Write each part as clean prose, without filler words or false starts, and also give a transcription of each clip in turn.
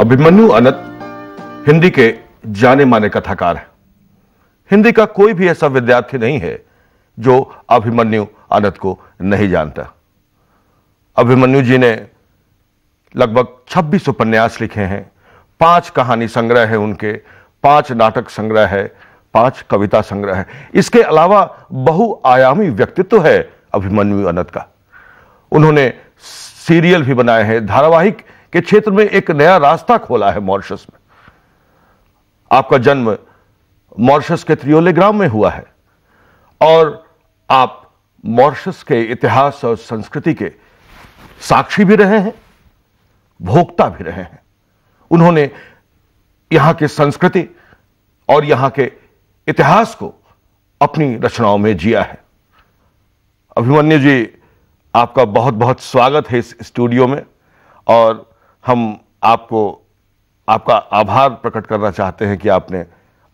अभिमन्यु अनंत हिंदी के जाने माने कथाकार हैं। हिंदी का कोई भी ऐसा विद्यार्थी नहीं है जो अभिमन्यु अनंत को नहीं जानता। अभिमन्यु जी ने लगभग 26 उपन्यास लिखे हैं, 5 कहानी संग्रह है उनके, 5 नाटक संग्रह है, 5 कविता संग्रह है। इसके अलावा बहुआयामी व्यक्तित्व है अभिमन्यु अनंत का। उन्होंने सीरियल भी बनाए हैं, धारावाहिक के क्षेत्र में एक नया रास्ता खोला है मॉरिशस में। आपका जन्म मॉरिशस के त्रियोले ग्राम में हुआ है और आप मॉरिशस के इतिहास और संस्कृति के साक्षी भी रहे हैं, भोक्ता भी रहे हैं। उन्होंने यहां की संस्कृति और यहां के इतिहास को अपनी रचनाओं में जिया है। अभिमन्यु जी, आपका बहुत बहुत स्वागत है इस स्टूडियो में और हम आपका आभार प्रकट करना चाहते हैं कि आपने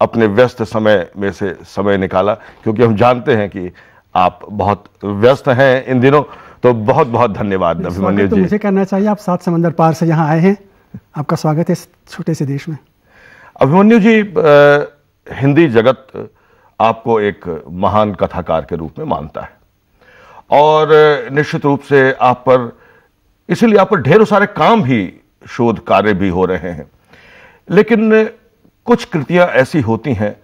अपने व्यस्त समय में से समय निकाला, क्योंकि हम जानते हैं कि आप बहुत व्यस्त हैं इन दिनों। तो बहुत बहुत धन्यवाद अभिमन्यु जी। तो मुझे कहना चाहिए आप 7 समंदर पार से यहाँ आए हैं, आपका स्वागत है इस छोटे से देश में। अभिमन्यु जी, हिंदी जगत आपको एक महान कथाकार के रूप में मानता है और निश्चित रूप से इसीलिए आप पर ढेरों सारे काम भी, शोध कार्य भी हो रहे हैं। लेकिन कुछ कृतियां ऐसी होती हैं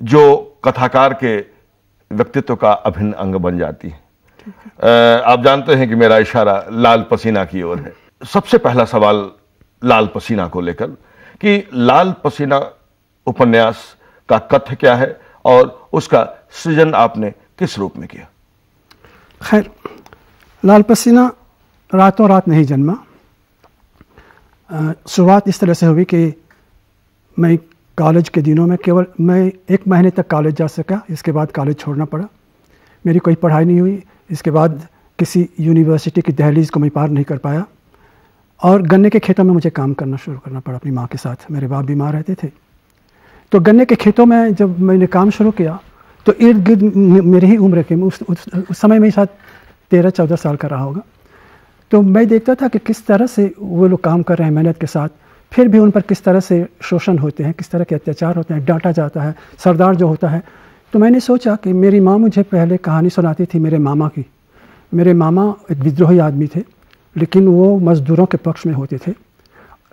जो कथाकार के व्यक्तित्व का अभिन्न अंग बन जाती हैं। आप जानते हैं कि मेरा इशारा लाल पसीना की ओर है। सबसे पहला सवाल लाल पसीना को लेकर कि लाल पसीना उपन्यास का कथ्य क्या है और उसका सृजन आपने किस रूप में किया? खैर, लाल पसीना रातों रात नहीं जन्मा। शुरुआत इस तरह से हुई कि मैं कॉलेज के दिनों में केवल मैं 1 महीने तक कॉलेज जा सका, इसके बाद कॉलेज छोड़ना पड़ा। मेरी कोई पढ़ाई नहीं हुई। इसके बाद किसी यूनिवर्सिटी की दहलीज को मैं पार नहीं कर पाया और गन्ने के खेतों में मुझे काम करना शुरू करना पड़ा अपनी माँ के साथ। मेरे बाप बीमार रहते थे, तो गन्ने के खेतों में जब मैंने काम शुरू किया तो इर्द गिर्द मेरी ही उम्र के, उस समय में शायद 13-14 साल का रहा होगा। तो मैं देखता था कि किस तरह से वो लोग काम कर रहे हैं मेहनत के साथ, फिर भी उन पर किस तरह से शोषण होते हैं, किस तरह के अत्याचार होते हैं, डांटा जाता है, सरदार जो होता है। तो मैंने सोचा कि मेरी माँ मुझे पहले कहानी सुनाती थी मेरे मामा की। मेरे मामा एक विद्रोही आदमी थे, लेकिन वो मज़दूरों के पक्ष में होते थे।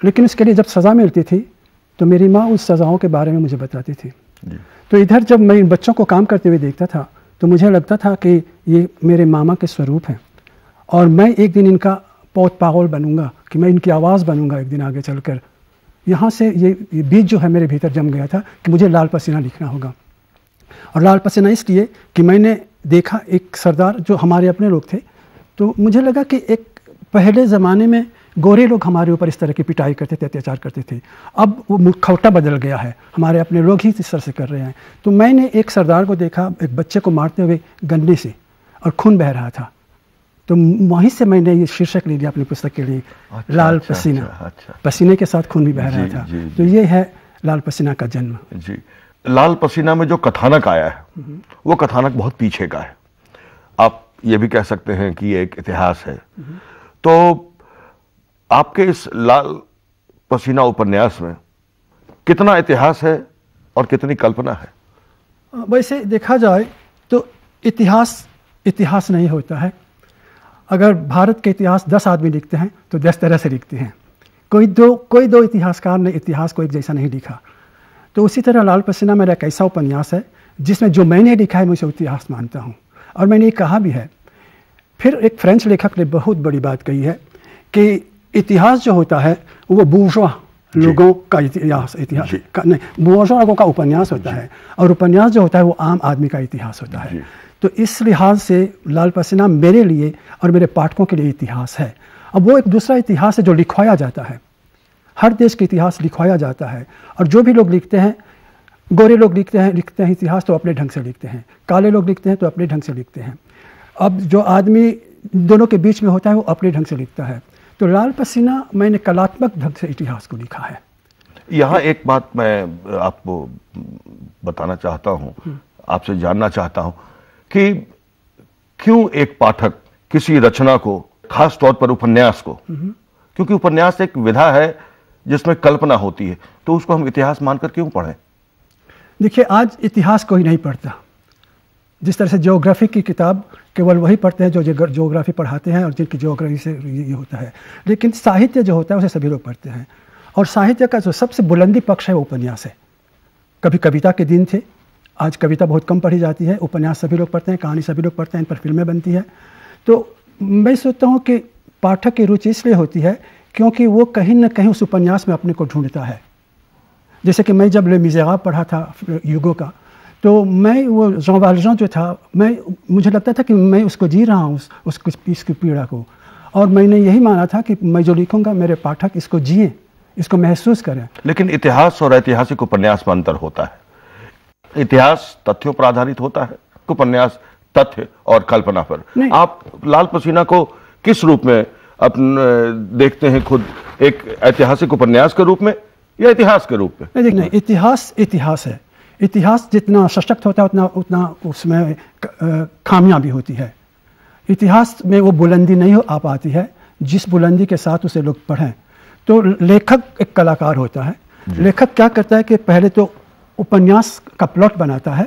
लेकिन उसके लिए जब सज़ा मिलती थी तो मेरी माँ उस सज़ाओं के बारे में मुझे बताती थी। तो इधर जब मैं इन बच्चों को काम करते हुए देखता था तो मुझे लगता था कि ये मेरे मामा के स्वरूप हैं और मैं एक दिन इनका पौध पागल बनूंगा, कि मैं इनकी आवाज़ बनूंगा एक दिन आगे चलकर। यहाँ से ये बीज जो है मेरे भीतर जम गया था कि मुझे लाल पसीना लिखना होगा। और लाल पसीना इसलिए कि मैंने देखा एक सरदार जो हमारे अपने लोग थे, तो मुझे लगा कि एक पहले ज़माने में गोरे लोग हमारे ऊपर इस तरह की पिटाई करते थे, अत्याचार करते थे। अब वो मुखौटा बदल गया है, हमारे अपने लोग ही इस तरह से कर रहे हैं। तो मैंने एक सरदार को देखा एक बच्चे को मारते हुए गन्ने से, और खून बह रहा था। तो वहीं से मैंने ये शीर्षक ले लिया अपनी पुस्तक के लिए, लाल पसीना। पसीने के साथ खून भी बह रहा था। तो ये है लाल पसीना का जन्म। जी, लाल पसीना में जो कथानक आया है वो कथानक बहुत पीछे का है। आप ये भी कह सकते हैं कि ये एक इतिहास है। तो आपके इस लाल पसीना उपन्यास में कितना इतिहास है और कितनी कल्पना है? वैसे देखा जाए तो इतिहास नहीं होता है। अगर भारत के इतिहास 10 आदमी लिखते हैं तो 10 तरह से लिखते हैं। कोई दो इतिहासकार ने इतिहास को एक जैसा नहीं लिखा। तो उसी तरह लाल पसीना मेरा एक ऐसा उपन्यास है जिसमें जो मैंने लिखा है मैं उसे इतिहास मानता हूँ। और मैंने ये कहा भी है। फिर एक फ्रेंच लेखक ने बहुत बड़ी बात कही है कि इतिहास जो होता है वो बूर्जवा लोगों का इतिहास नहीं, बूर्जवा लोगों का उपन्यास होता है, और उपन्यास जो होता है वो आम आदमी का इतिहास होता है। तो इस लिहाज से लाल पसीना मेरे लिए और मेरे पाठकों के लिए इतिहास है। अब वो एक दूसरा इतिहास है जो लिखवाया जाता है। हर देश का इतिहास लिखवाया जाता है, और जो भी लोग लिखते हैं, गोरे लोग लिखते हैं इतिहास तो अपने ढंग से लिखते हैं, काले लोग लिखते हैं तो अपने ढंग से लिखते हैं। अब जो आदमी दोनों के बीच में होता है वो अपने ढंग से लिखता है। तो लाल पसीना मैंने कलात्मक ढंग से इतिहास को लिखा है। यहाँ एक बात मैं आपको बताना चाहता हूँ, आपसे जानना चाहता हूँ कि क्यों एक पाठक किसी रचना को, खास तौर पर उपन्यास को, क्योंकि उपन्यास एक विधा है जिसमें कल्पना होती है, तो उसको हम इतिहास मानकर क्यों पढ़ें? देखिए, आज इतिहास कोई नहीं पढ़ता। जिस तरह से ज्योग्राफी की किताब केवल वही पढ़ते हैं जो ज्योग्राफी पढ़ाते हैं और जिनकी ज्योग्राफी से ये होता है, लेकिन साहित्य जो होता है उसे सभी लोग पढ़ते हैं। और साहित्य का जो सबसे बुलंदी पक्ष है वो उपन्यास है। कभी कविता के दिन थे, आज कविता बहुत कम पढ़ी जाती है, उपन्यास सभी लोग पढ़ते हैं, कहानी सभी लोग पढ़ते हैं, इन पर फिल्में बनती है। तो मैं सोचता हूँ कि पाठक की रुचि इसलिए होती है क्योंकि वो कहीं ना कहीं उस उपन्यास में अपने को ढूंढता है। जैसे कि मैं जब ले मिज़ेराब पढ़ा था यूगो का, तो मैं वो जॉन वैल्जेन जो था, मुझे लगता था कि मैं उसको जी रहा हूँ, इसकी पीड़ा को, और मैंने यही माना था कि मैं जो लिखूंगा मेरे पाठक इसको जिए, इसको महसूस करें। लेकिन इतिहास और ऐतिहासिक उपन्यास में अंतर होता है। इतिहास तथ्यों पर आधारित होता है, उपन्यास तथ्य और कल्पना पर। आप लाल पसीना को किस रूप में देखते हैं खुद, एक ऐतिहासिक उपन्यास के रूप में या इतिहास के रूप में? नहीं, इतिहास है। इतिहास जितना सशक्त होता है उतना उसमें खामियां भी होती है। इतिहास में वो बुलंदी नहीं आ पाती है जिस बुलंदी के साथ उसे लोग पढ़ें। तो लेखक एक कलाकार होता है। लेखक क्या करता है कि पहले तो उपन्यास का प्लॉट बनाता है,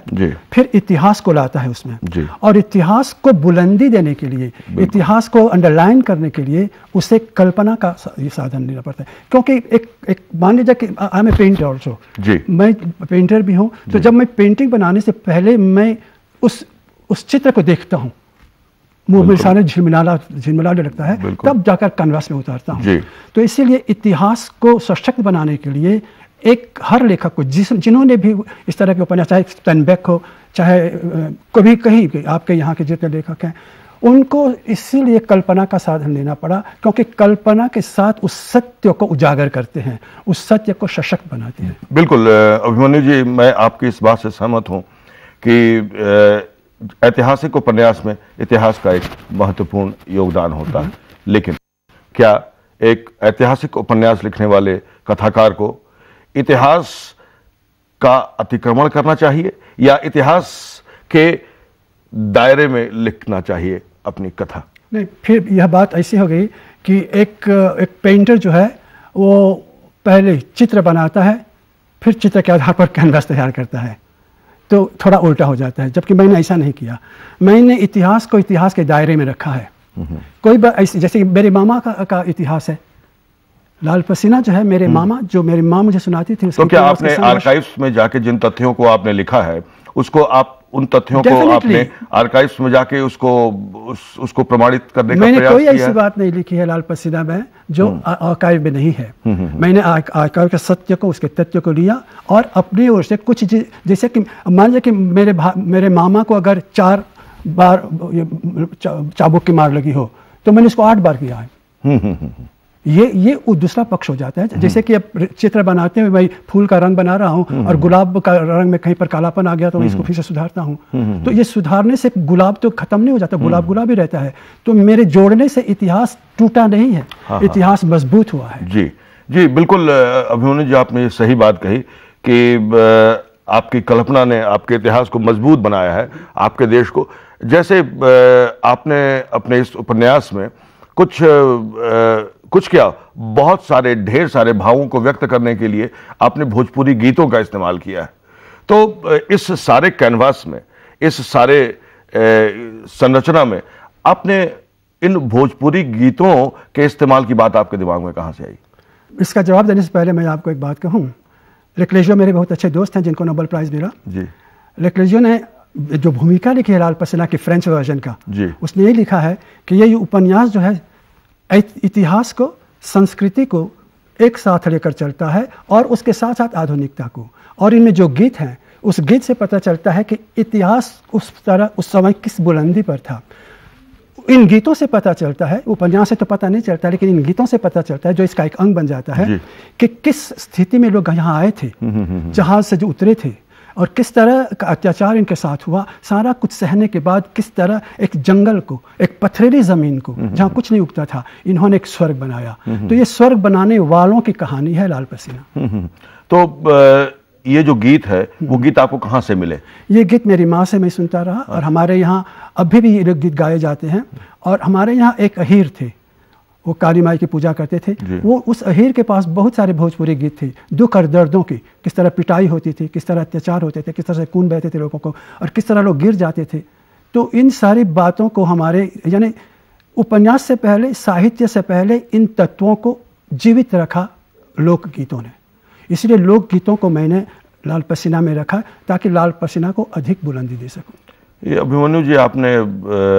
फिर इतिहास को लाता है उसमें, और इतिहास को बुलंदी देने के लिए, इतिहास को अंडरलाइन करने के लिए उसे कल्पना का साधन लेना पड़ता है। क्योंकि एक मान लीजिए कि I am a painter also, मैं पेंटर भी हूँ। तो जब मैं पेंटिंग बनाने से पहले मैं उस चित्र को देखता हूँ, मुंह में सारे झिलमिलाने लगता है, तब जाकर कैनवास में उतारता हूँ। तो इसीलिए इतिहास को सशक्त बनाने के लिए एक हर लेखक को जिन्होंने भी इस तरह के उपन्यास, चाहे स्टेनबेक हो, चाहे कभी कहीं आपके यहाँ के जितने लेखक हैं, उनको इसीलिए कल्पना का साधन लेना पड़ा, क्योंकि कल्पना के साथ उस सत्य को उजागर करते हैं, उस सत्य को सशक्त बनाते हैं। बिल्कुल अभिमन्यु जी, मैं आपकी इस बात से सहमत हूँ कि ऐतिहासिक उपन्यास में इतिहास का एक महत्वपूर्ण योगदान होता है। लेकिन क्या एक ऐतिहासिक उपन्यास लिखने वाले कथाकार को इतिहास का अतिक्रमण करना चाहिए या इतिहास के दायरे में लिखना चाहिए अपनी कथा? नहीं, फिर यह बात ऐसी हो गई कि एक पेंटर जो है वो पहले चित्र बनाता है, फिर चित्र के आधार पर कैनवास तैयार करता है, तो थोड़ा उल्टा हो जाता है। जबकि मैंने ऐसा नहीं किया। मैंने इतिहास को इतिहास के दायरे में रखा है। कोई बात ऐसी, जैसे मेरे मामा का इतिहास है, लाल पसीना जो है, मेरे मामा, जो मेरी माँ मुझे सुनाती थी। तो क्या आपने आर्काइव्स में जाके जिन तथ्यों को आपने लिखा है, उसको आप उन तथ्यों को आपने आर्काइव्स में जाके उसको प्रमाणित करने का प्रयास किया? मैंने कोई ऐसी बात नहीं लिखी है लाल पसीना में जो आर्काइव में नहीं है। मैंने आर्काइव के सत्य को, उसके तथ्य को लिया और अपनी ओर से कुछ, जैसे कि मान लीजिए कि मेरे मामा को अगर 4 बार चाबुक की मार लगी हो, तो मैंने इसको 8 बार किया है। ये दूसरा पक्ष हो जाता है। जैसे कि अब चित्र बनाते हुए मैं फूल का रंग बना रहा हूँ और गुलाब का रंग में कहीं पर कालापन आ गया तो मैं इसको फिर से सुधारता हूँ। तो ये सुधारने से गुलाब तो खत्म नहीं हो जाता, गुलाब ही रहता है। तो मेरे जोड़ने से इतिहास टूटा नहीं है, इतिहास मजबूत हुआ है। जी बिल्कुल अभिमन्यु जी, आपने सही बात कही कि आपकी कल्पना ने आपके इतिहास को मजबूत बनाया है, आपके देश को। जैसे आपने अपने इस उपन्यास में कुछ क्या, बहुत सारे, ढेर सारे भावों को व्यक्त करने के लिए आपने भोजपुरी गीतों का इस्तेमाल किया है। तो इस सारे कैनवास में, इस सारे संरचना में आपने इन भोजपुरी गीतों के इस्तेमाल की बात आपके दिमाग में कहां से आई? इसका जवाब देने से पहले मैं आपको एक बात कहूं। लेक्लेज़ियो मेरे बहुत अच्छे दोस्त हैं जिनको नोबेल प्राइज मिला। लेक्लेज़ियो ने जो भूमिका लिखी है लाल पसीना की फ्रेंच वर्जन का, उसने ये लिखा है कि ये उपन्यास जो है इतिहास को, संस्कृति को एक साथ लेकर चलता है और उसके साथ साथ आधुनिकता को। और इनमें जो गीत हैं, उस गीत से पता चलता है कि इतिहास उस समय किस बुलंदी पर था। इन गीतों से पता चलता है, उपन्यास से तो पता नहीं चलता, लेकिन इन गीतों से पता चलता है, जो इसका एक अंग बन जाता है, कि किस स्थिति में लोग यहाँ आए थे, जहाज से जो उतरे थे, और किस तरह का अत्याचार इनके साथ हुआ। सारा कुछ सहने के बाद किस तरह एक जंगल को, एक पथरीली जमीन को जहाँ कुछ नहीं उगता था, इन्होंने एक स्वर्ग बनाया। तो ये स्वर्ग बनाने वालों की कहानी है लाल पसीना। तो ये जो गीत है, वो गीत आपको कहाँ से मिले? ये गीत मेरी माँ से मैं सुनता रहा, और हमारे यहाँ अभी भी ये गीत गाए जाते हैं। और हमारे यहाँ एक अहीर थे, वो काली माई की पूजा करते थे। वो उस अहीर के पास बहुत सारे भोजपुरी गीत थे, दुख और दर्दों की, किस तरह पिटाई होती थी, किस तरह अत्याचार होते थे, किस तरह से खून बहते थे लोगों को, और किस तरह लोग गिर जाते थे। तो इन सारी बातों को हमारे यानी उपन्यास से पहले, साहित्य से पहले इन तत्वों को जीवित रखा लोकगीतों ने। इसलिए लोकगीतों को मैंने लाल पसीना में रखा ताकि लाल पसीना को अधिक बुलंदी दे सकूं। ये अभिमन्यु जी, आपने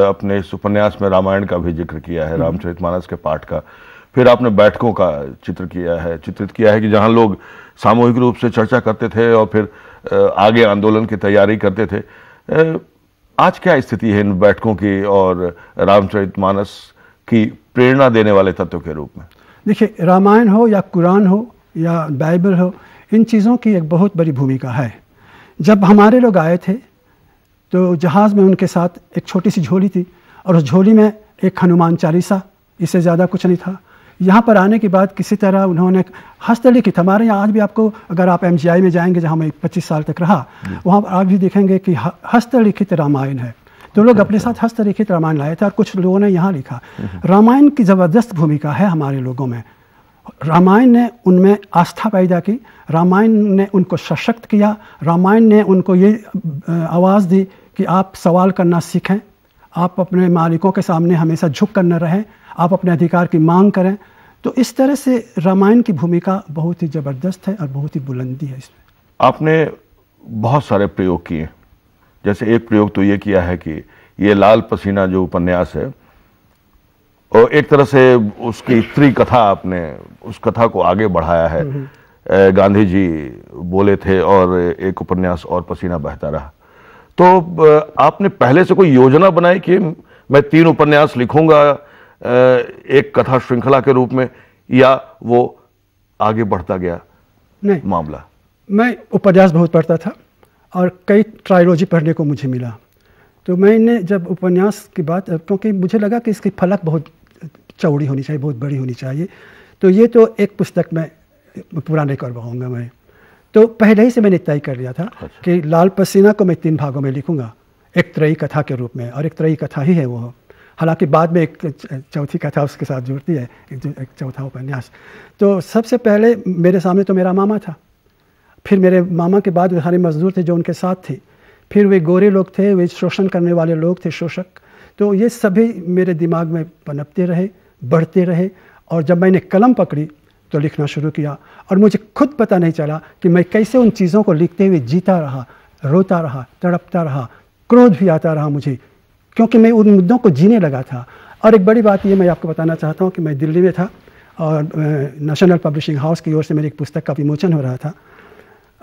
अपने इस उपन्यास में रामायण का भी जिक्र किया है, रामचरितमानस के पाठ का, फिर आपने बैठकों का चित्रित किया है कि जहां लोग सामूहिक रूप से चर्चा करते थे और फिर आगे आंदोलन की तैयारी करते थे। आज क्या स्थिति है इन बैठकों की और रामचरितमानस की प्रेरणा देने वाले तत्व के रूप में? देखिए, रामायण हो या कुरान हो या बाइबल हो, इन चीज़ों की एक बहुत बड़ी भूमिका है। जब हमारे लोग आए थे तो जहाज़ में उनके साथ एक छोटी सी झोली थी और उस झोली में एक हनुमान चालीसा, इससे ज़्यादा कुछ नहीं था। यहाँ पर आने के बाद किसी तरह उन्होंने हस्तलिखित, हमारे यहाँ आज भी आपको, अगर आप MGI में जाएंगे जहाँ मैं 25 साल तक रहा, वहाँ आप भी देखेंगे कि हस्तलिखित रामायण है। तो लोग अपने साथ हस्तलिखित रामायण लाए थे और कुछ लोगों ने यहाँ लिखा। रामायण की ज़बरदस्त भूमिका है हमारे लोगों में। रामायण ने उनमें आस्था पैदा की, रामायण ने उनको सशक्त किया, रामायण ने उनको ये आवाज़ दी कि आप सवाल करना सीखें, आप अपने मालिकों के सामने हमेशा झुक कर न रहें, आप अपने अधिकार की मांग करें। तो इस तरह से रामायण की भूमिका बहुत ही ज़बरदस्त है और बहुत ही बुलंदी है इसमें। आपने बहुत सारे प्रयोग किए, जैसे एक प्रयोग तो ये किया है कि ये लाल पसीना जो उपन्यास है, और एक तरह से उसकी त्रि कथा, आपने उस कथा को आगे बढ़ाया है। गांधी जी बोले थे और एक उपन्यास और पसीना बहता रहा। तो आपने पहले से कोई योजना बनाई कि मैं 3 उपन्यास लिखूंगा एक कथा श्रृंखला के रूप में, या वो आगे बढ़ता गया नहीं मामला? मैं उपन्यास बहुत पढ़ता था और कई ट्रायलॉजी पढ़ने को मुझे मिला। तो मैंने जब उपन्यास की बात, क्योंकि मुझे लगा कि इसकी फलक बहुत चौड़ी होनी चाहिए, बहुत बड़ी होनी चाहिए, तो ये तो एक पुस्तक में पूरा नहीं कर पाऊंगा मैं। तो पहले ही से मैंने तय कर लिया था कि लाल पसीना को मैं 3 भागों में लिखूंगा, एक त्रयी कथा के रूप में, और एक त्रयी कथा ही है वो। हालांकि बाद में एक चौथी कथा उसके साथ जुड़ती है, एक चौथा उपन्यास। तो सबसे पहले मेरे सामने तो मेरा मामा था, फिर मेरे मामा के बाद सारे मजदूर थे जो उनके साथ थे, फिर वे गोरे लोग थे, वे शोषण करने वाले लोग थे, शोषक। तो ये सभी मेरे दिमाग में पनपते रहे, बढ़ते रहे, और जब मैंने कलम पकड़ी तो लिखना शुरू किया। और मुझे खुद पता नहीं चला कि मैं कैसे उन चीज़ों को लिखते हुए जीता रहा, रोता रहा, तड़पता रहा, क्रोध भी आता रहा मुझे, क्योंकि मैं उन मुद्दों को जीने लगा था। और एक बड़ी बात ये मैं आपको बताना चाहता हूँ कि मैं दिल्ली में था और नेशनल पब्लिशिंग हाउस की ओर से मेरी एक पुस्तक का विमोचन हो रहा था।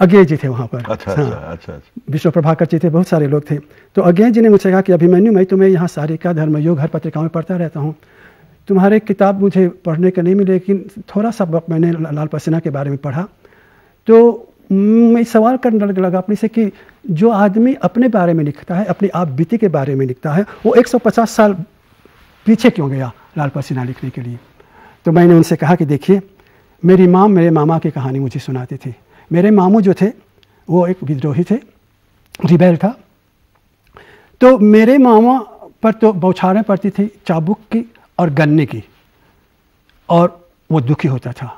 अज्ञे जी थे वहाँ पर। अच्छा। विश्व प्रभाकर जी थे, बहुत सारे लोग थे। तो अज्ञे जी ने मुझसे कहा कि अभिमन्यु, मैं तुम्हें यहाँ सारिका, धर्मयुग, हर पत्रिकाओं में पढ़ता रहता हूँ, तुम्हारे किताब मुझे पढ़ने के नहीं मिले, लेकिन थोड़ा सा मैंने लाल पसीना के बारे में पढ़ा। तो मैं सवाल करने लगा अपने से कि जो आदमी अपने बारे में लिखता है, अपनी आप बीती के बारे में लिखता है, वो 150 साल पीछे क्यों गया लाल पसीना लिखने के लिए? तो मैंने उनसे कहा कि देखिए, मेरी माँ मेरे मामा की कहानी मुझे सुनाती थी। मेरे मामू जो थे वो एक विद्रोही थे, रिबेल था। तो मेरे मामा पर तो बौछारें पड़ती थी चाबुक की और गन्ने की, और वो दुखी होता था।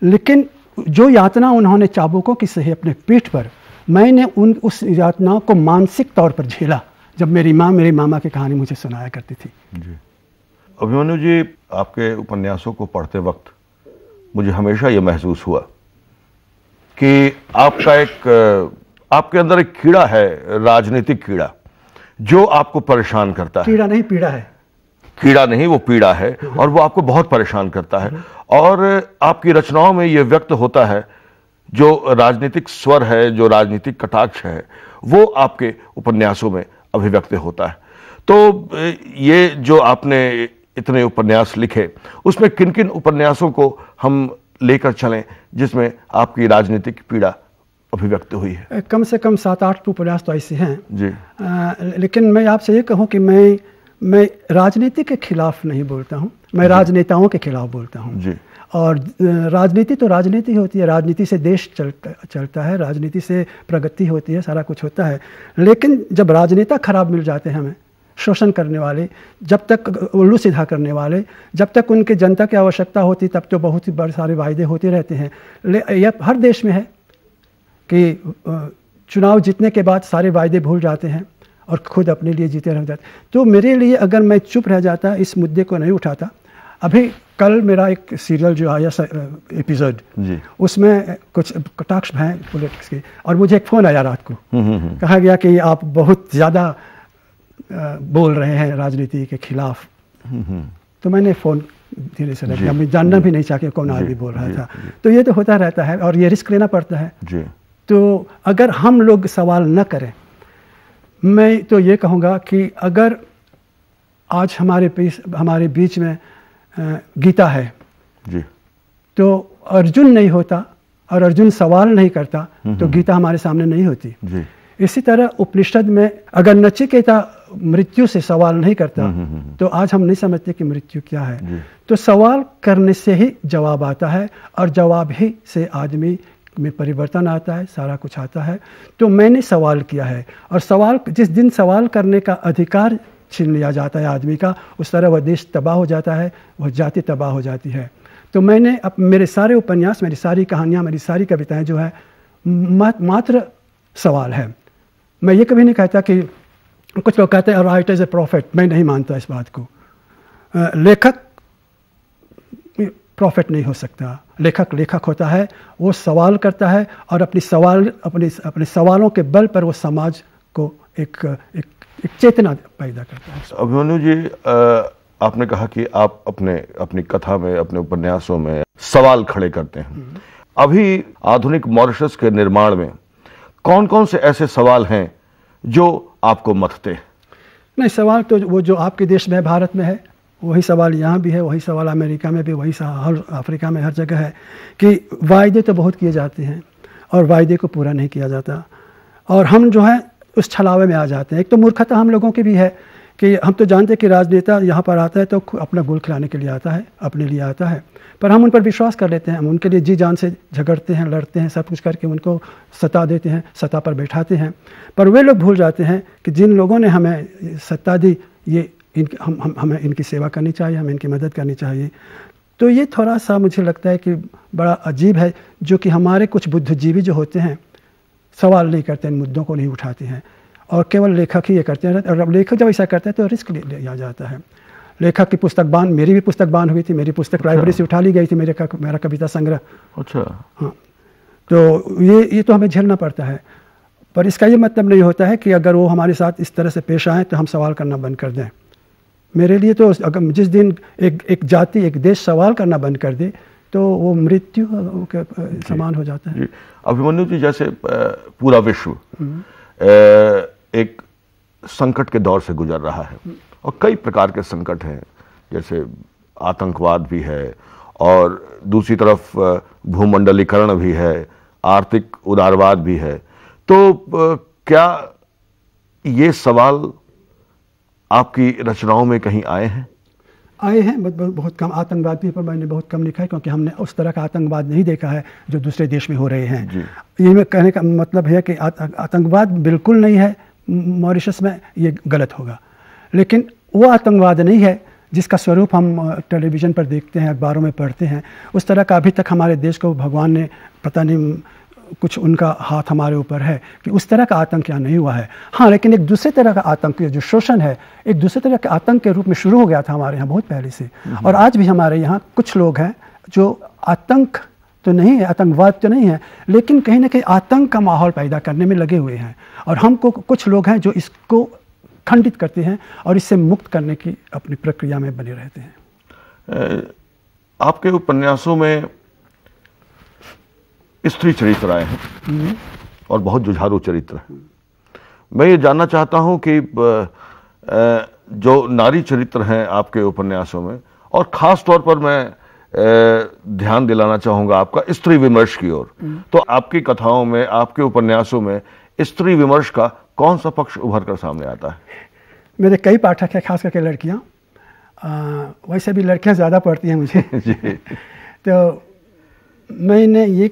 लेकिन जो यातना उन्होंने चाबुकों की सही अपने पीठ पर, मैंने उस यातनाओं को मानसिक तौर पर झेला जब मेरी माँ मेरे मामा की कहानी मुझे सुनाया करती थी। जी अभिमन्यु जी, आपके उपन्यासों को पढ़ते वक्त मुझे हमेशा ये महसूस हुआ कि आपके अंदर एक कीड़ा है, राजनीतिक कीड़ा, जो आपको परेशान करता है। कीड़ा नहीं, पीड़ा है। कीड़ा नहीं, वो पीड़ा है, और वो आपको बहुत परेशान करता है। और आपकी रचनाओं में ये व्यक्त होता है, जो राजनीतिक स्वर है, जो राजनीतिक कटाक्ष है, वो आपके उपन्यासों में अभिव्यक्त होता है। तो ये जो आपने इतने उपन्यास लिखे, उसमें किन किन उपन्यासों को हम लेकर चलें जिसमें आपकी राजनीतिक पीड़ा अभिव्यक्त हुई है? कम से कम 7-8 उपन्यास तो ऐसे हैं जी। लेकिन मैं आपसे ये कहूँ कि मैं राजनीति के खिलाफ नहीं बोलता हूँ, मैं राजनेताओं के खिलाफ बोलता हूँ जी। और राजनीति तो राजनीति होती है, राजनीति से देश चलता है, राजनीति से प्रगति होती है, सारा कुछ होता है। लेकिन जब राजनेता खराब मिल जाते हैं हमें, शोषण करने वाले, जब तक उल्लू सीधा करने वाले, जब तक उनके जनता की आवश्यकता होती तब तो बहुत ही बड़े सारे वायदे होते रहते हैं। यह हर देश में है कि चुनाव जीतने के बाद सारे वायदे भूल जाते हैं और खुद अपने लिए जीते रह जाते। तो मेरे लिए अगर मैं चुप रह जाता, इस मुद्दे को नहीं उठाता, अभी कल मेरा एक सीरियल जो आया एपिसोड, उसमें कुछ कटाक्ष हैं पॉलिटिक्स के, और मुझे एक फ़ोन आया रात को, कहा गया कि आप बहुत ज़्यादा बोल रहे हैं राजनीति के खिलाफ। तो मैंने फ़ोन धीरे से रख दिया, मैं जानना भी नहीं चाह कि कौन आदमी बोल रहा था। तो ये तो होता रहता है और ये रिस्क लेना पड़ता है। तो अगर हम लोग सवाल न करें, मैं तो ये कहूँगा कि अगर आज हमारे बीच में गीता है जी, तो अर्जुन नहीं होता और अर्जुन सवाल नहीं करता तो गीता हमारे सामने नहीं होती जी। इसी तरह उपनिषद में अगर नचिकेता मृत्यु से सवाल नहीं करता तो आज हम नहीं समझते कि मृत्यु क्या है। तो सवाल करने से ही जवाब आता है और जवाब ही से आदमी में परिवर्तन आता है, सारा कुछ आता है। तो मैंने सवाल किया है और सवाल जिस दिन सवाल करने का अधिकार छीन लिया जाता है आदमी का, उस तरह वह देश तबाह हो जाता है, वह जाति तबाह हो जाती है। तो मैंने अब मेरे सारे उपन्यास, मेरी सारी कहानियाँ, मेरी सारी कविताएं जो है मात्र सवाल है। मैं ये कभी नहीं कहता कि कुछ लोग कहते हैं राइटर इज ए प्रॉफिट, मैं नहीं मानता इस बात को। लेखक प्रॉफिट नहीं हो सकता। लेखक होता है, वो सवाल करता है और अपने सवालों के बल पर वो समाज को एक चेतना पैदा करता है। अभिमन्यु जी, आपने कहा कि आप अपनी कथा में, अपने उपन्यासों में सवाल खड़े करते हैं। अभी आधुनिक मॉरिशस के निर्माण में कौन कौन से ऐसे सवाल हैं जो आपको मथते हैं? नहीं, सवाल तो वो जो आपके देश में, भारत में है, वही सवाल यहाँ भी है, वही सवाल अमेरिका में भी, वही हर अफ्रीका में, हर जगह है कि वायदे तो बहुत किए जाते हैं और वायदे को पूरा नहीं किया जाता और हम जो है उस छलावे में आ जाते हैं। एक तो मूर्खता हम लोगों की भी है कि हम तो जानते हैं कि राजनेता यहाँ पर आता है तो अपना गोल खिलाने के लिए आता है, अपने लिए आता है, पर हम उन पर विश्वास कर लेते हैं, हम उनके लिए जी जान से झगड़ते हैं, लड़ते हैं, सब कुछ करके उनको सता देते हैं, सत्ता पर बैठाते हैं। पर वे लोग भूल जाते हैं कि जिन लोगों ने हमें सत्ता दी, ये हमें इनकी सेवा करनी चाहिए, हमें इनकी मदद करनी चाहिए। तो ये थोड़ा सा मुझे लगता है कि बड़ा अजीब है, जो कि हमारे कुछ बुद्धिजीवी जो होते हैं सवाल नहीं करते, इन मुद्दों को नहीं उठाते हैं और केवल लेखक ही ये करते हैं। और अब लेखक जब ऐसा करते हैं तो रिस्क लिया जाता है। लेखक की पुस्तक बान, मेरी भी पुस्तक बान हुई थी, मेरी पुस्तक लाइब्रेरी से उठा ली गई थी, मेरा कविता संग्रह। अच्छा, हाँ, तो ये तो हमें झेलना पड़ता है। पर इसका ये मतलब नहीं होता है कि अगर वो हमारे साथ इस तरह से पेश आए तो हम सवाल करना बंद कर दें। मेरे लिए तो अगर जिस दिन एक जाति, एक देश सवाल करना बंद कर दे तो वो मृत्यु के समान हो जाता है। अभिमन्यु जी, जैसे पूरा विश्व एक संकट के दौर से गुजर रहा है और कई प्रकार के संकट हैं, जैसे आतंकवाद भी है और दूसरी तरफ भूमंडलीकरण भी है, आर्थिक उदारवाद भी है। तो क्या ये सवाल आपकी रचनाओं में कहीं आए हैं? आए हैं, बहुत कम। आतंकवाद भी पर मैंने बहुत कम लिखा है क्योंकि हमने उस तरह का आतंकवाद नहीं देखा है जो दूसरे देश में हो रहे हैं। ये मैं कहने का मतलब है कि आतंकवाद बिल्कुल नहीं है मॉरिशस में, ये गलत होगा। लेकिन वो आतंकवाद नहीं है जिसका स्वरूप हम टेलीविज़न पर देखते हैं, अखबारों में पढ़ते हैं। उस तरह का अभी तक हमारे देश को भगवान ने, पता नहीं कुछ उनका हाथ हमारे ऊपर है कि उस तरह का आतंक यहाँ नहीं हुआ है। हाँ, लेकिन एक दूसरे तरह का आतंक, जो शोषण है, एक दूसरे तरह के आतंक के रूप में शुरू हो गया था हमारे यहाँ बहुत पहले से। और आज भी हमारे यहाँ कुछ लोग हैं जो आतंक तो नहीं है, आतंकवाद तो नहीं है, लेकिन कहीं ना कहीं आतंक का माहौल पैदा करने में लगे हुए हैं। और हमको कुछ लोग हैं जो इसको खंडित करते हैं और इससे मुक्त करने की अपनी प्रक्रिया में बने रहते हैं। आपके उपन्यासों में स्त्री चरित्र आए हैं और बहुत जुझारू चरित्र हैं। मैं ये जानना चाहता हूं कि जो नारी चरित्र हैं आपके उपन्यासों में, और खास तौर पर मैं ध्यान दिलाना चाहूंगा आपका स्त्री विमर्श की ओर। तो आपकी कथाओं में, आपके उपन्यासों में स्त्री विमर्श का कौन सा पक्ष उभर कर सामने आता है? मेरे कई पाठक हैं, खास करके लड़कियां। वैसे भी लड़कियां ज़्यादा पढ़ती हैं मुझे। तो मैंने ये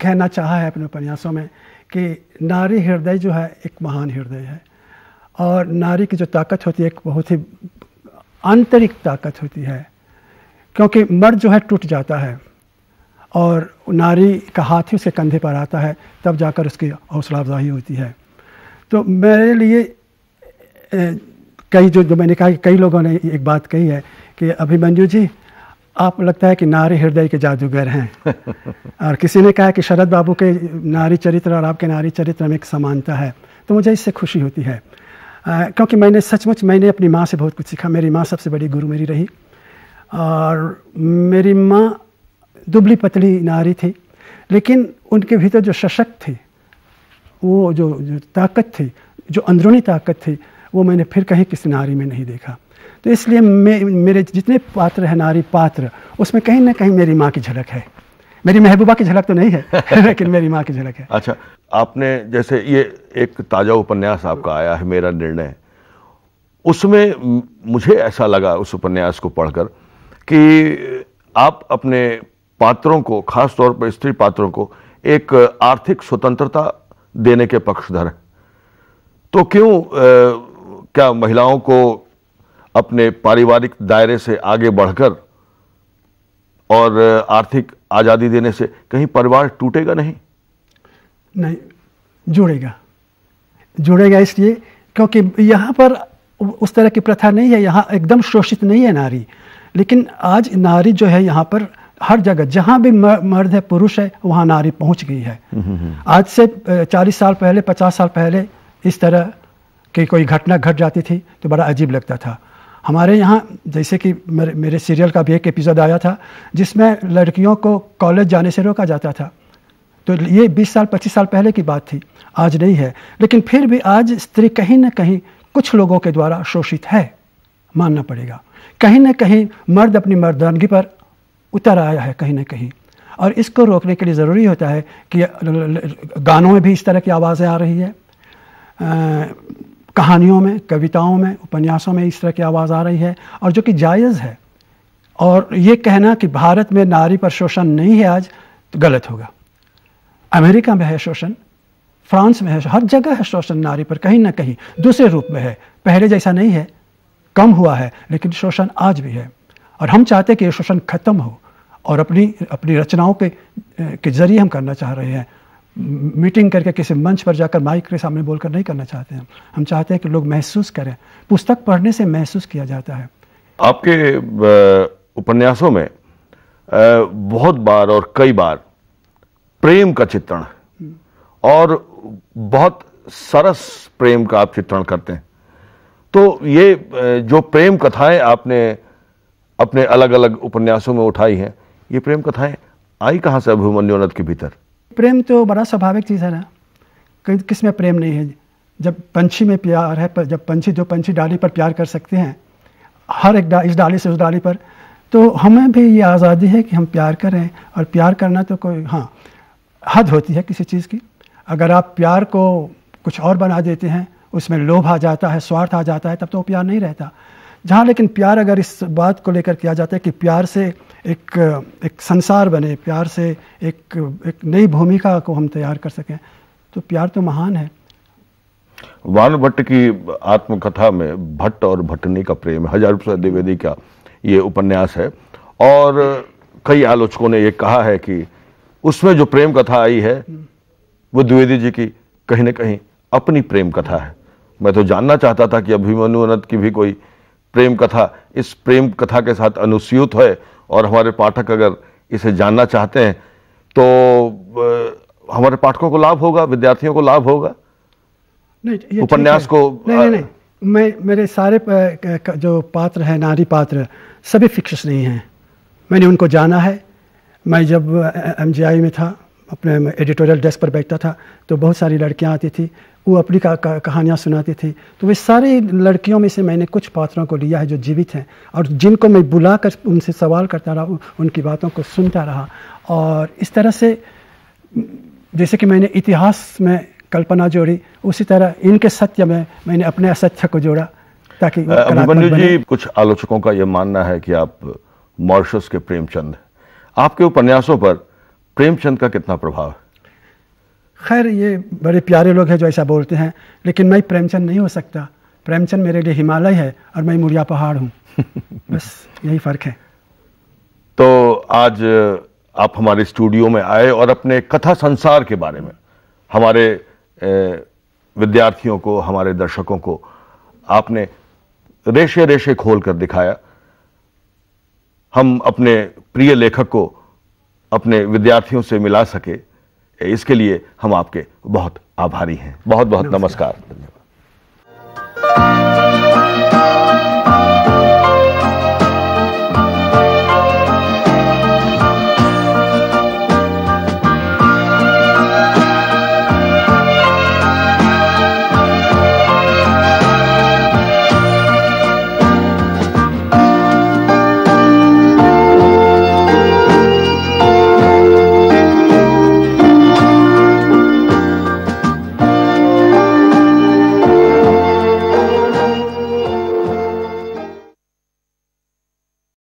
कहना चाहा है अपने उपन्यासों में कि नारी हृदय जो है एक महान हृदय है और नारी की जो ताकत होती है एक बहुत ही आंतरिक ताकत होती है, क्योंकि मर्द जो है टूट जाता है और नारी का हाथ ही उसके कंधे पर आता है, तब जाकर उसकी हौसला अफजाई होती है। तो मेरे लिए कई जो मैंने कहा कि कई लोगों ने एक बात कही है कि अभिमन्यु जी आप लगता है कि नारी हृदय के जादूगर हैं और किसी ने कहा कि शरद बाबू के नारी चरित्र और आपके नारी चरित्र में एक समानता है। तो मुझे इससे खुशी होती है, क्योंकि मैंने अपनी माँ से बहुत कुछ सीखा। मेरी माँ सबसे बड़ी गुरु मेरी रही और मेरी माँ दुबली पतली नारी थी, लेकिन उनके भीतर जो सशक्त थी, वो जो ताकत थी, जो अंदरूनी ताकत थी, वो मैंने फिर कहीं किसी नारी में नहीं देखा। तो इसलिए मेरे जितने पात्र हैं नारी पात्र, उसमें कहीं ना कहीं मेरी माँ की झलक है। मेरी महबूबा की झलक तो नहीं है लेकिन मेरी माँ की झलक है। अच्छा, आपने जैसे ये एक ताज़ा उपन्यास आपका आया है मेरा निर्णय, उसमें मुझे ऐसा लगा उस उपन्यास को पढ़कर कि आप अपने पात्रों को, खास तौर पर स्त्री पात्रों को, एक आर्थिक स्वतंत्रता देने के पक्षधर हैं। तो क्यों क्या महिलाओं को अपने पारिवारिक दायरे से आगे बढ़कर और आर्थिक आज़ादी देने से कहीं परिवार टूटेगा नहीं? नहीं, जुड़ेगा इसलिए क्योंकि यहाँ पर उस तरह की प्रथा नहीं है, यहाँ एकदम शोषित नहीं है नारी। लेकिन आज नारी जो है यहाँ पर हर जगह जहाँ भी मर्द है, पुरुष है, वहाँ नारी पहुँच गई है। आज से 40 साल पहले, 50 साल पहले इस तरह की कोई घटना घट जाती थी तो बड़ा अजीब लगता था। हमारे यहाँ जैसे कि मेरे सीरियल का भी एक एपिसोड आया था जिसमें लड़कियों को कॉलेज जाने से रोका जाता था। तो ये 20 साल 25 साल पहले की बात थी, आज नहीं है। लेकिन फिर भी आज स्त्री कहीं ना कहीं कुछ लोगों के द्वारा शोषित है, मानना पड़ेगा। कहीं ना कहीं मर्द अपनी मर्दानगी पर उतर आया है कहीं ना कहीं, और इसको रोकने के लिए ज़रूरी होता है कि गानों में भी इस तरह की आवाज़ें आ रही है, कहानियों में, कविताओं में, उपन्यासों में इस तरह की आवाज़ आ रही है, और जो कि जायज़ है। और ये कहना कि भारत में नारी पर शोषण नहीं है आज, तो गलत होगा। अमेरिका में है शोषण, फ्रांस में है, हर जगह है शोषण नारी पर, कहीं ना कहीं दूसरे रूप में है। पहले जैसा नहीं है, कम हुआ है, लेकिन शोषण आज भी है। और हम चाहते हैं कि ये शोषण खत्म हो, और अपनी रचनाओं के जरिए हम करना चाह रहे हैं। मीटिंग करके किसी मंच पर जाकर माइक के सामने बोलकर नहीं करना चाहते हैं। हम चाहते हैं कि लोग महसूस करें। पुस्तक पढ़ने से महसूस किया जाता है। आपके उपन्यासों में बहुत बार और कई बार प्रेम का चित्रण है, और बहुत सरस प्रेम का आप चित्रण करते हैं। तो ये जो प्रेम कथाएं आपने अपने अलग अलग उपन्यासों में उठाई हैं, ये प्रेम कथाएं आई कहाँ से अभिमन्यु नद के भीतर? प्रेम तो बड़ा स्वाभाविक चीज़ है ना, किस में प्रेम नहीं है। जब पंछी में प्यार है, जब दो पंछी डाली पर प्यार कर सकते हैं, हर एक इस डाली से उस डाली पर, तो हमें भी ये आज़ादी है कि हम प्यार करें। और प्यार करना तो कोई हद होती है किसी चीज़ की। अगर आप प्यार को कुछ और बना देते हैं, उसमें लोभ आ जाता है, स्वार्थ आ जाता है, तब तो वो प्यार नहीं रहता। जहाँ लेकिन प्यार अगर इस बात को लेकर किया जाता है कि प्यार से एक संसार बने, प्यार से एक नई भूमिका को हम तैयार कर सकें, तो प्यार तो महान है। वान भट्ट की आत्मकथा में भट्ट और भट्टनी का प्रेम, हजारी प्रसाद द्विवेदी का ये उपन्यास है, और कई आलोचकों ने ये कहा है कि उसमें जो प्रेम कथा आई है वो द्विवेदी जी की कहीं ना कहीं अपनी प्रेम कथा है। मैं तो जानना चाहता था कि अभिमन्यु नद की भी कोई प्रेम कथा इस प्रेम कथा के साथ अनुस्यूत है, और हमारे पाठक अगर इसे जानना चाहते हैं तो हमारे पाठकों को लाभ होगा, विद्यार्थियों को लाभ होगा। नहीं, उपन्यास को नहीं, मेरे सारे जो पात्र हैं, नारी पात्र, सभी फिक्शस नहीं हैं। मैंने उनको जाना है। मैं जब MGI में था, अपने एडिटोरियल डेस्क पर बैठता था, तो बहुत सारी लड़कियां आती थी, वो अपनी कहानियाँ सुनाती थी। तो वे सारी लड़कियों में से मैंने कुछ पात्रों को लिया है जो जीवित हैं, और जिनको मैं बुलाकर उनसे सवाल करता रहा, उनकी बातों को सुनता रहा। और इस तरह से जैसे कि मैंने इतिहास में कल्पना जोड़ी, उसी तरह इनके सत्य में मैंने अपने असत्य को जोड़ा, ताकि अभिमन्यु जी, कुछ आलोचकों का यह मानना है कि आप मॉरिशस के प्रेमचंद हैं। आपके उपन्यासों पर प्रेमचंद का कितना प्रभाव है? खैर, ये बड़े प्यारे लोग हैं जो ऐसा बोलते हैं, लेकिन मैं प्रेमचंद नहीं हो सकता। प्रेमचंद मेरे लिए हिमालय है और मैं मुड़िया पहाड़ हूँ। बस यही फ़र्क है। तो आज आप हमारे स्टूडियो में आए और अपने कथा संसार के बारे में हमारे विद्यार्थियों को, हमारे दर्शकों को आपने रेशे रेशे खोल कर दिखाया। हम अपने प्रिय लेखक को अपने विद्यार्थियों से मिला सके, इसके लिए हम आपके बहुत आभारी हैं। बहुत बहुत नमस्कार।